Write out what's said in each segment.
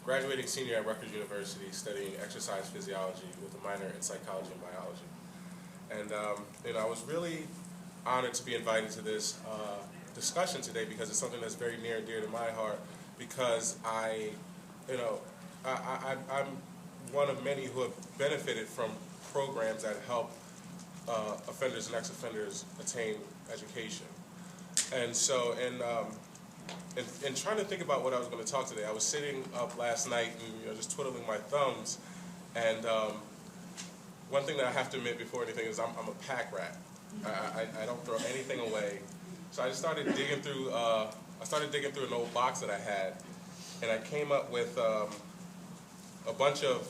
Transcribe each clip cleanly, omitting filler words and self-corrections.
graduating senior at Rutgers University studying exercise physiology with a minor in psychology and biology. And I was really honored to be invited to this discussion today because it's something that's very near and dear to my heart because I'm one of many who have benefited from programs that help offenders and ex-offenders attain education. And so, in trying to think about what I was going to talk today, I was sitting up last night and just twiddling my thumbs. And one thing that I have to admit before anything is I'm a pack rat. I don't throw anything away. So I just started digging through. I started digging through an old box that I had, and I came up with a bunch of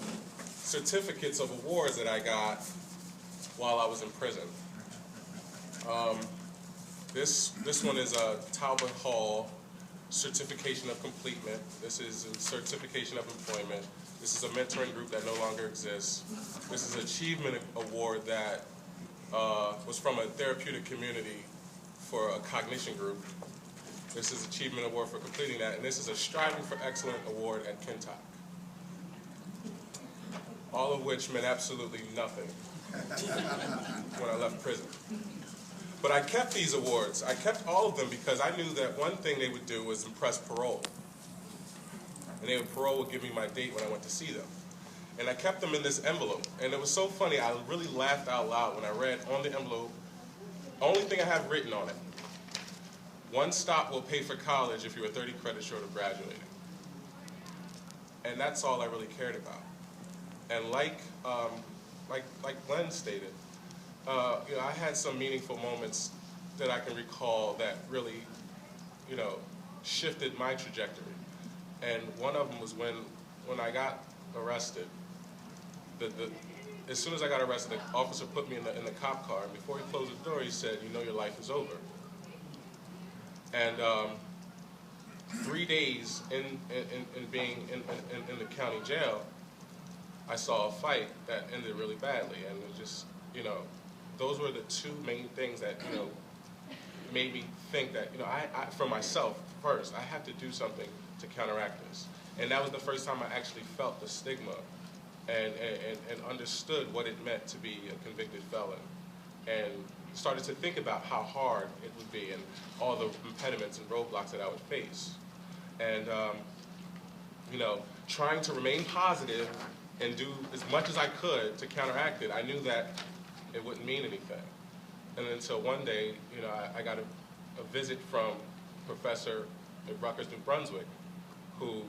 certificates of awards that I got while I was in prison. This one is a Talbot Hall Certification of Completement. This is a Certification of Employment. This is a mentoring group that no longer exists. This is an Achievement Award that was from a therapeutic community for a cognition group. This is Achievement Award for completing that, and this is a Striving for Excellence Award at Kentuck. All of which meant absolutely nothing when I left prison. But I kept these awards. I kept all of them because I knew that one thing they would do was impress parole. And parole would give me my date when I went to see them. And I kept them in this envelope. And it was so funny, I really laughed out loud when I read on the envelope, only thing I have written on it, one stop will pay for college if you were 30 credits short of graduating. And that's all I really cared about. And like Glenn stated, I had some meaningful moments that I can recall that really, shifted my trajectory. And one of them was when I got arrested. As soon as I got arrested, the officer put me in the cop car, and before he closed the door, he said, your life is over. And 3 days in being in the county jail, I saw a fight that ended really badly, and it just, those were the two main things that, made me think that, I for myself first, I have to do something to counteract this. And that was the first time I actually felt the stigma and understood what it meant to be a convicted felon, and started to think about how hard it would be and all the impediments and roadblocks that I would face. And, trying to remain positive and do as much as I could to counteract it, I knew that it wouldn't mean anything. And then so one day, I got a visit from a professor at Rutgers, New Brunswick, who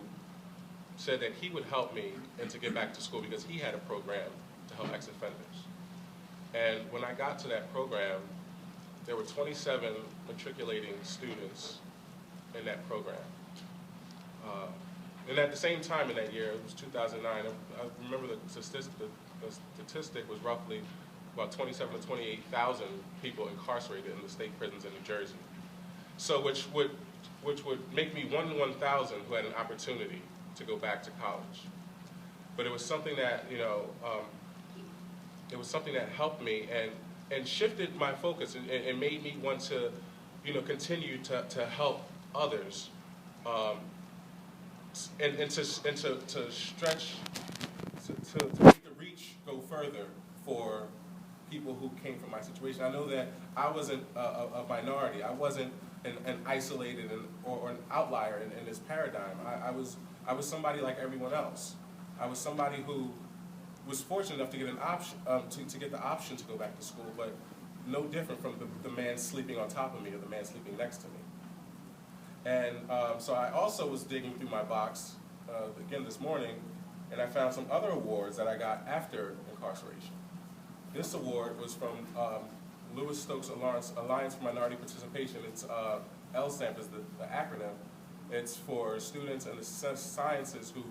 said that he would help me and to get back to school because he had a program to help ex-offenders. And when I got to that program, there were 27 matriculating students in that program. And at the same time in that year, it was 2009, I remember the statistic was roughly about 27 to 28,000 people incarcerated in the state prisons in New Jersey. So which would make me 1 in 1,000 who had an opportunity to go back to college. But it was something that, it was something that helped me and shifted my focus and made me want to, continue to help others. And to stretch, to make the reach go further for people who came from my situation. I know that I wasn't a minority. I wasn't an isolated or an outlier in this paradigm. I was somebody like everyone else. I was somebody who was fortunate enough to get an option, to get the option to go back to school, but no different from the man sleeping on top of me or the man sleeping next to me. And so I also was digging through my box again this morning, and I found some other awards that I got after incarceration. This award was from Lewis Stokes Alliance for Minority Participation. It's LSAMP is the acronym. It's for students in the sciences who,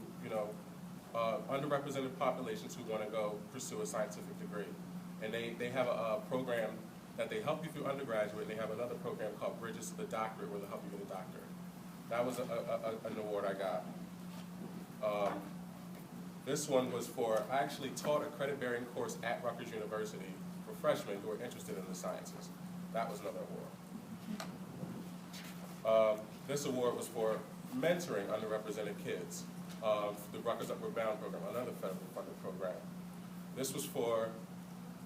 underrepresented populations who want to go pursue a scientific degree. And they have a program that they help you through undergraduate, and they have another program called Bridges to the Doctorate where they'll help you get a doctorate. That was an award I got. This one was for, I actually taught a credit-bearing course at Rutgers University for freshmen who are interested in the sciences. That was another award. This award was for mentoring underrepresented kids, the Rutgers Upward Bound program, another federally funded program. This was for,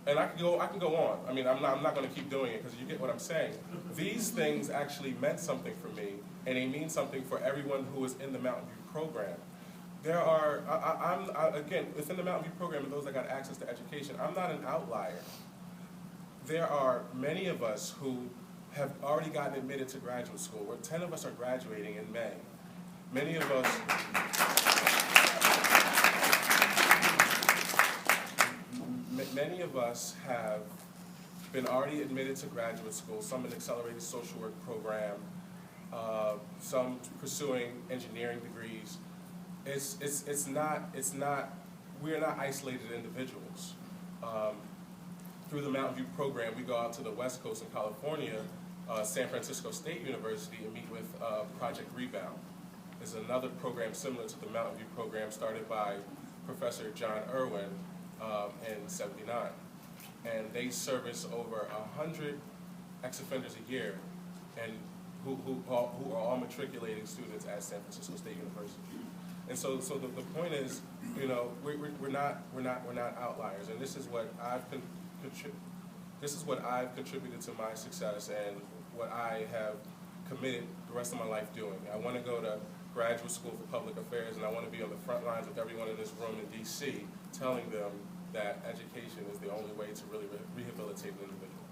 and I can go on. I mean, I'm not going to keep doing it because you get what I'm saying. These things actually meant something for me, and they mean something for everyone who is in the Mountain View program. There are, again, within the Mountain View program, and those that got access to education, I'm not an outlier. There are many of us who have already gotten admitted to graduate school, where 10 of us are graduating in May. Many of us, many of us have been already admitted to graduate school, some in accelerated social work program, some pursuing engineering degrees. We're not isolated individuals. Through the Mountain View program, we go out to the West Coast in California, San Francisco State University, and meet with Project Rebound. It's another program similar to the Mountain View program started by Professor John Irwin in '79. And they service over 100 ex-offenders a year, and who are all matriculating students at San Francisco State University. And so the point is, you know, we're not outliers, and this is what I've contributed to my success and what I have committed the rest of my life doing. I want to go to graduate school for public affairs, and I want to be on the front lines with everyone in this room in D.C. telling them that education is the only way to really rehabilitate an individual.